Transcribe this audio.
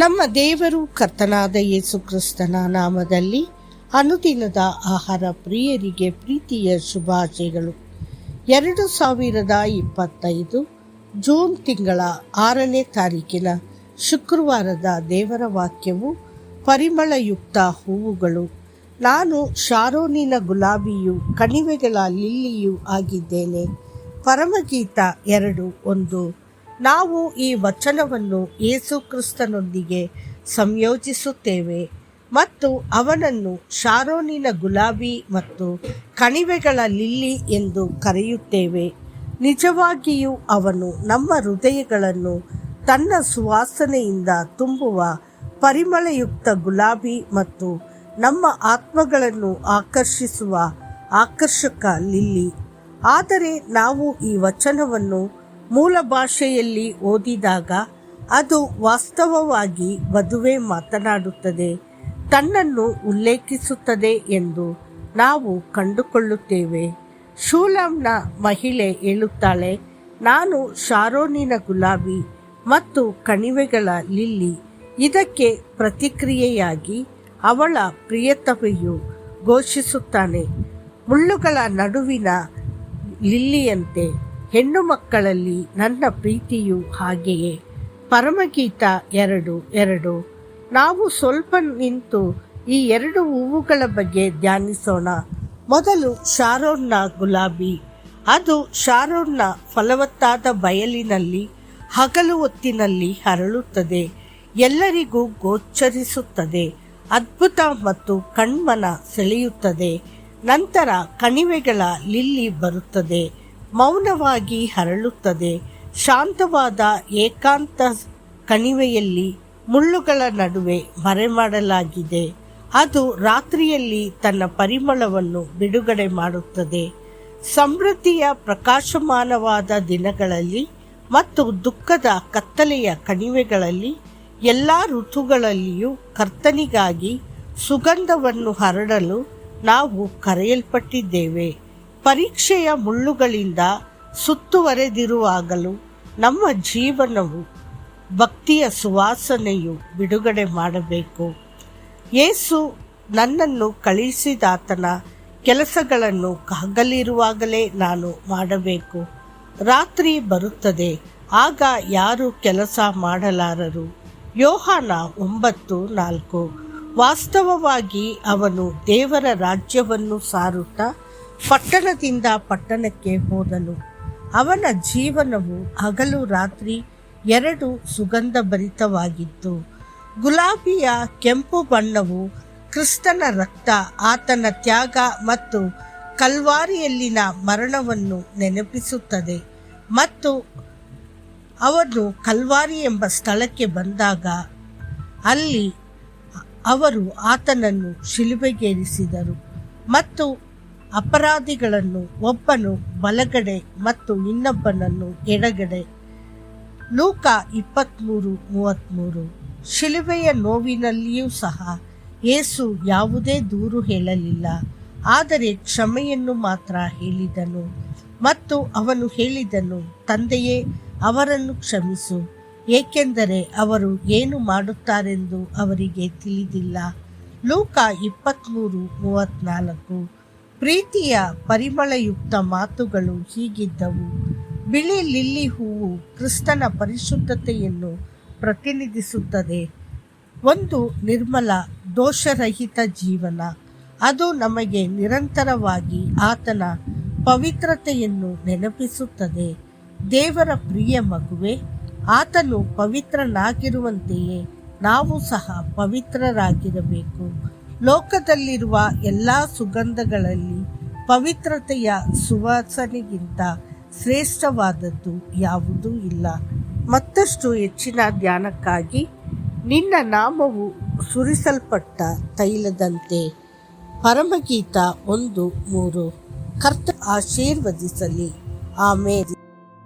ನಮ್ಮ ದೇವರು ಕರ್ತನಾದ ಯೇಸು ಕ್ರಿಸ್ತನ ನಾಮದಲ್ಲಿ ಅನುದಿನದ ಆಹಾರ ಪ್ರಿಯರಿಗೆ ಪ್ರೀತಿಯ ಶುಭಾಶಯಗಳು. 2025 ಜೂನ್ ತಿಂಗಳ 6ನೇ ತಾರೀಕಿನ ಶುಕ್ರವಾರದ ದೇವರ ವಾಕ್ಯವು ಪರಿಮಳಯುಕ್ತ ಹೂವುಗಳು. ನಾನು ಶಾರೋನಿನ ಗುಲಾಬಿಯು ಕಣಿವೆಗಳ ಲಿಲ್ಲಿಯೂ ಆಗಿದ್ದೇನೆ. ಪರಮಗೀತ 2:1. ನಾವು ಈ ವಚನವನ್ನು ಯೇಸು ಕ್ರಿಸ್ತನೊಂದಿಗೆ ಸಂಯೋಜಿಸುತ್ತೇವೆ ಮತ್ತು ಅವನನ್ನು ಶಾರೋನಿನ ಗುಲಾಬಿ ಮತ್ತು ಕಣಿವೆಗಳ ಲಿಲ್ಲಿ ಎಂದು ಕರೆಯುತ್ತೇವೆ. ನಿಜವಾಗಿಯೂ ಅವನು ನಮ್ಮ ಹೃದಯಗಳನ್ನು ತನ್ನ ಸುವಾಸನೆಯಿಂದ ತುಂಬುವ ಪರಿಮಳಯುಕ್ತ ಗುಲಾಬಿ ಮತ್ತು ನಮ್ಮ ಆತ್ಮಗಳನ್ನು ಆಕರ್ಷಿಸುವ ಆಕರ್ಷಕ ಲಿಲ್ಲಿ. ಆದರೆ ನಾವು ಈ ವಚನವನ್ನು ಮೂಲ ಭಾಷೆಯಲ್ಲಿ ಓದಿದಾಗ ಅದು ವಾಸ್ತವವಾಗಿ ವಧುವೆ ಮಾತನಾಡುತ್ತದೆ, ತನ್ನನ್ನು ಉಲ್ಲೇಖಿಸುತ್ತದೆ ಎಂದು ನಾವು ಕಂಡುಕೊಳ್ಳುತ್ತೇವೆ. ಶೂಲಂನ ಮಹಿಳೆ ಹೇಳುತ್ತಾಳೆ, ನಾನು ಶಾರೋನಿನ ಗುಲಾಬಿ ಮತ್ತು ಕಣಿವೆಗಳ ಲಿಲ್ಲಿ. ಇದಕ್ಕೆ ಪ್ರತಿಕ್ರಿಯೆಯಾಗಿ ಅವಳ ಪ್ರಿಯತಮೆಯು ಘೋಷಿಸುತ್ತಾನೆ, ಮುಳ್ಳುಗಳ ನಡುವಿನ ಲಿಲ್ಲಿಯಂತೆ ಹೆಣ್ಣು ಮಕ್ಕಳಲ್ಲಿ ನನ್ನ ಪ್ರೀತಿಯು ಹಾಗೆಯೇ. ಪರಮಗೀತ 2:2. ನಾವು ಸ್ವಲ್ಪ ನಿಂತು ಈ ಎರಡು ಹೂವುಗಳ ಬಗ್ಗೆ ಧ್ಯಾನಿಸೋಣ. ಮೊದಲು ಶಾರೋನ್ನ ಗುಲಾಬಿ. ಅದು ಶಾರೋನ್ನ ಫಲವತ್ತಾದ ಬಯಲಿನಲ್ಲಿ ಹಗಲು ಹೊತ್ತಿನಲ್ಲಿ ಹರಳುತ್ತದೆ, ಎಲ್ಲರಿಗೂ ಗೋಚರಿಸುತ್ತದೆ, ಅದ್ಭುತ ಮತ್ತು ಕಣ್ಮನ ಸೆಳೆಯುತ್ತದೆ. ನಂತರ ಕಣಿವೆಗಳ ಲಿಲ್ಲಿ ಬರುತ್ತದೆ, ಮೌನವಾಗಿ ಹರಳುತ್ತದೆ. ಶಾಂತವಾದ ಏಕಾಂತ ಕಣಿವೆಯಲ್ಲಿ ಮುಳ್ಳುಗಳ ನಡುವೆ ಮರೆಮಾಡಲಾಗಿದೆ. ಅದು ರಾತ್ರಿಯಲ್ಲಿ ತನ್ನ ಪರಿಮಳವನ್ನು ಬಿಡುಗಡೆ ಮಾಡುತ್ತದೆ. ಸಮೃದ್ಧಿಯ ಪ್ರಕಾಶಮಾನವಾದ ದಿನಗಳಲ್ಲಿ ಮತ್ತು ದುಃಖದ ಕತ್ತಲೆಯ ಕಣಿವೆಗಳಲ್ಲಿ ಎಲ್ಲ ಋತುಗಳಲ್ಲಿಯೂ ಕರ್ತನಿಗಾಗಿ ಸುಗಂಧವನ್ನು ಹರಡಲು ನಾವು ಕರೆಯಲ್ಪಟ್ಟಿದ್ದೇವೆ. ಪರೀಕ್ಷೆಯ ಮುಳ್ಳುಗಳಿಂದ ಸುತ್ತುವರೆದಿರುವಾಗಲೂ ನಮ್ಮ ಜೀವನವು ಭಕ್ತಿಯ ಸುವಾಸನೆಯು ಬಿಡುಗಡೆ ಮಾಡಬೇಕು. ಯೇಸು ನನ್ನನ್ನು ಕಳುಹಿಸಿದಾತನ ಕೆಲಸಗಳನ್ನು ಹಗಲಿರುವಾಗಲೇ ನಾನು ಮಾಡಬೇಕು. ರಾತ್ರಿ ಬರುತ್ತದೆ, ಆಗ ಯಾರು ಕೆಲಸ ಮಾಡಲಾರರು. ಯೋಹಾನ 9:4. ವಾಸ್ತವವಾಗಿ ಅವನು ದೇವರ ರಾಜ್ಯವನ್ನು ಸಾರುತ್ತಾ ಪಟ್ಟಣದಿಂದ ಪಟ್ಟಣಕ್ಕೆ ಹೋದನು. ಅವನ ಜೀವನವು ಹಗಲು ರಾತ್ರಿ 2 ಸುಗಂಧಭರಿತವಾಗಿತ್ತು. ಗುಲಾಬಿಯ ಕೆಂಪು ಬಣ್ಣವು ಕ್ರಿಸ್ತನ ರಕ್ತ, ಆತನ ತ್ಯಾಗ ಮತ್ತು ಕಲ್ವಾರಿಯಲ್ಲಿನ ಮರಣವನ್ನು ನೆನಪಿಸುತ್ತದೆ. ಮತ್ತು ಅವನು ಕಲ್ವಾರಿ ಎಂಬ ಸ್ಥಳಕ್ಕೆ ಬಂದಾಗ ಅಲ್ಲಿ ಅವರು ಆತನನ್ನು ಶಿಲುಬೆಗೇರಿಸಿದರು ಮತ್ತು ಅಪರಾಧಿಗಳನ್ನು ಒಬ್ಬನು ಬಲಗಡೆ ಮತ್ತು ಇನ್ನೊಬ್ಬನನ್ನು ಎಡಗಡೆ. ಲೂಕ 23:33. ಶಿಲುಬೆಯ ನೋವಿನಲ್ಲಿಯೂ ಸಹ ಯೇಸು ಯಾವುದೇ ದೂರು ಹೇಳಲಿಲ್ಲ, ಆದರೆ ಕ್ಷಮೆಯನ್ನು ಮಾತ್ರ ಹೇಳಿದನು. ಮತ್ತು ಅವನು ಹೇಳಿದನು, ತಂದೆಯೇ, ಅವರನ್ನು ಕ್ಷಮಿಸು, ಏಕೆಂದರೆ ಅವರು ಏನು ಮಾಡುತ್ತಾರೆಂದು ಅವರಿಗೆ ತಿಳಿದಿಲ್ಲ. ಲೂಕ 23:34. ಪ್ರೀತಿಯ ಪರಿಮಳಯುಕ್ತ ಮಾತುಗಳು ಹೀಗಿದ್ದವು. ಬಿಳಿ ಲಿಲ್ಲಿ ಹೂವು ಕ್ರಿಸ್ತನ ಪರಿಶುದ್ಧತೆಯನ್ನು ಪ್ರತಿನಿಧಿಸುತ್ತದೆ. ಒಂದು ನಿರ್ಮಲ, ದೋಷರಹಿತ ಜೀವನ. ಅದು ನಮಗೆ ನಿರಂತರವಾಗಿ ಆತನ ಪವಿತ್ರತೆಯನ್ನು ನೆನಪಿಸುತ್ತದೆ. ದೇವರ ಪ್ರಿಯ ಮಗುವೆ, ಆತನು ಪವಿತ್ರನಾಗಿರುವಂತೆಯೇ ನಾವು ಸಹ ಪವಿತ್ರರಾಗಿರಬೇಕು. ಲೋಕದಲ್ಲಿರುವ ಎಲ್ಲ ಸುಗಂಧಗಳಲ್ಲಿ ಪವಿತ್ರತೆಯ ಸುವಾಸನೆಗಿಂತ ಶ್ರೇಷ್ಠವಾದದ್ದು ಯಾವುದೂ ಇಲ್ಲ. ಮತ್ತಷ್ಟು ಹೆಚ್ಚಿನ ಧ್ಯಾನಕ್ಕಾಗಿ ನಿನ್ನ ನಾಮವು ಸುರಿಸಲ್ಪಟ್ಟ ತೈಲದಂತೆ. ಪರಮಗೀತ 1:3. ಕರ್ತನು ಆಶೀರ್ವದಿಸಲಿ. ಆಮೆನ್.